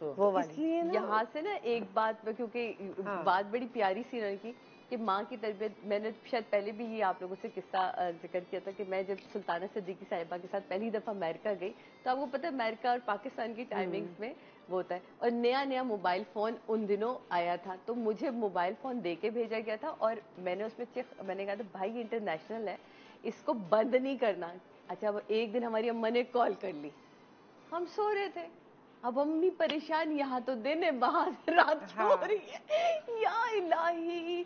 वो वाली इसलिए ना यहाँ से ना एक बात, क्योंकि बात बड़ी प्यारी सी लड़की कि माँ की तरबियत, मैंने शायद पहले भी ये आप लोगों से किस्सा जिक्र किया था कि मैं जब सुल्ताना सिद्दीकी साहिबा के साथ पहली दफ़ा अमेरिका गई, तो आपको पता है अमेरिका और पाकिस्तान की टाइमिंग्स में वो होता है, और नया नया मोबाइल फ़ोन उन दिनों आया था, तो मुझे मोबाइल फ़ोन दे के भेजा गया था और मैंने उसमें मैंने कहा था भाई इंटरनेशनल है, इसको बंद नहीं करना। अच्छा, अब एक दिन हमारी अम्मा ने कॉल कर ली, हम सो रहे थे, अब अम्मी परेशान, यहाँ तो दिन है, बाहर से रात हो रही है, या इलाही।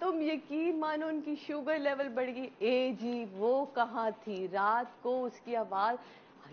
तुम यकीन मानो उनकी शुगर लेवल बढ़ गई। ए जी वो कहाँ थी रात को, उसकी आवाज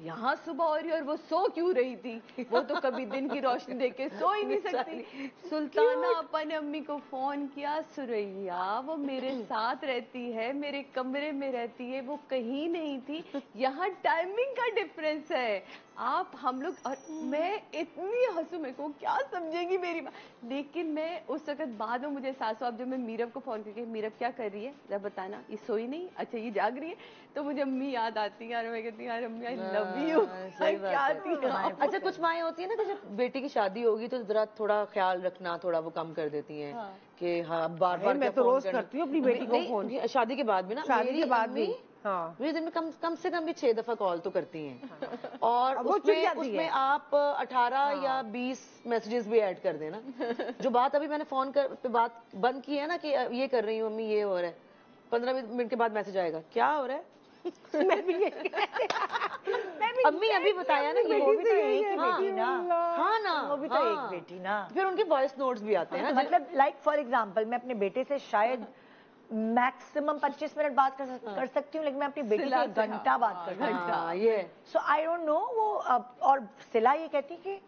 यहाँ सुबह हो रही है और वो सो क्यों रही थी, वो तो कभी दिन की रोशनी देख के सो ही नहीं सकती। सुल्ताना अपा ने अम्मी को फोन किया, सुरैया वो मेरे साथ रहती है, मेरे कमरे में रहती है, वो कहीं नहीं थी, यहाँ टाइमिंग का डिफरेंस है। आप हम लोग, और मैं इतनी हंसू, मेरे को क्या समझेगी मेरी बात, लेकिन मैं उस वक्त बाद में मुझे एहसास हुआ, अब जब मैं मीरब को फोन करके, मीरब क्या कर रही है जरा बताना, ये सोई नहीं, अच्छा ये जाग रही है, तो मुझे अम्मी याद आती है यार, मैं कहती हूँ यार अम्मी आई लव यू। क्या थी। अच्छा, कुछ माएँ होती है ना कि जब बेटी की शादी होगी तो जरा थोड़ा ख्याल रखना, थोड़ा वो कम कर देती हैं कि हाँ बार बार मैं तो रोज करती हूँ अपनी बेटी को फोन, शादी के बाद भी ना, शादी के बाद भी मेरी दिन में कम से कम भी 6 दफा कॉल तो करती हैं। और उसमें आप 18 या 20 मैसेजेस भी ऐड कर देना। जो बात अभी मैंने फोन पे बात बंद की है ना कि ये कर रही हूँ अम्मी, ये हो रहा है, 15 मिनट के बाद मैसेज आएगा, क्या हो रहा है। मैं भी अम्मी अभी बताया ना, वो भी तो एक ही बेटी ना। हाँ ना, वो भी तो एक बेटी ना। फिर उनके वॉइस नोट्स भी आते हैं ना, मतलब लाइक फॉर एग्जांपल मैं अपने बेटे से शायद मैक्सिमम 25 मिनट बात कर सकती हूँ, लेकिन मैं अपनी बेटी से 1 घंटा बात कर सकती हूँ। ये सो आई डोंट नो वो और सिला ये कहती कि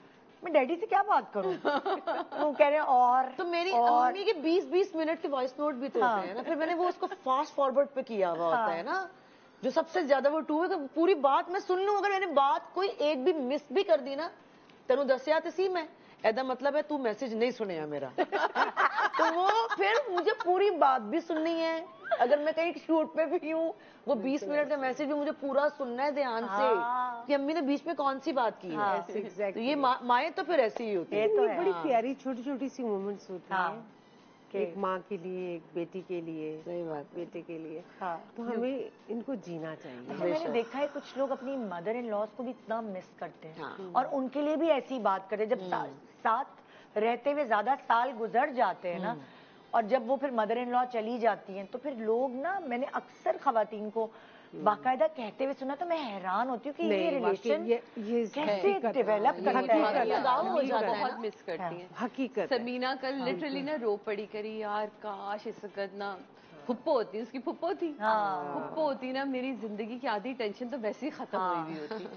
मैं डैडी से क्या बात करूं। वो कह रहे हैं और तो मेरी अम्मी के 20-20 मिनट के वॉइस नोट भी तो होते हैं ना, फिर मैंने वो उसको फास्ट फॉरवर्ड पे किया हुआ होता है ना, जो सबसे ज्यादा वो 2 है, तो पूरी बात मैं सुन लूं, अगर मैंने बात कोई एक भी मिस भी कर दी ना, तेनू दसिया तो सी मैं, ऐदा मतलब है तू मैसेज नहीं सुनेगा मेरा। तो वो फिर मुझे पूरी बात भी सुननी है, अगर मैं कहीं शूट पे भी हूँ, वो 20 मिनट का मैसेज भी मुझे पूरा सुनना है ध्यान से कि अम्मी ने बीच में कौन सी बात की है। तो ये माएँ तो फिर ऐसी ही होती है। तो बड़ी प्यारी छोटी छोटी सी मोमेंट्स होती हैं, एक माँ के लिए, एक बेटी के लिए, सही बात, बेटे के लिए। तो हमें इनको जीना चाहिए। मैंने देखा है कुछ लोग अपनी मदर इन लॉज को भी इतना मिस करते हैं और उनके लिए भी ऐसी बात करते हैं, जब साथ रहते हुए ज्यादा साल गुजर जाते हैं ना, और जब वो फिर मदर इन लॉ चली जाती हैं, तो फिर लोग ना, मैंने अक्सर खवातीन को बाकायदा कहते हुए सुना, तो मैं हैरान होती हूँ कि ये रिलेशन कैसे डेवलप करता है। बहुत मिस करती हैं हकीकत। समीना कल लिटरली ना रो पड़ी करी, यार काश इस वक्त ना फुप्पो होती, उसकी फुप्पो थी, फुप्पो होती ना, मेरी जिंदगी की आधी टेंशन तो वैसे ही खत्म हुई हुई होती।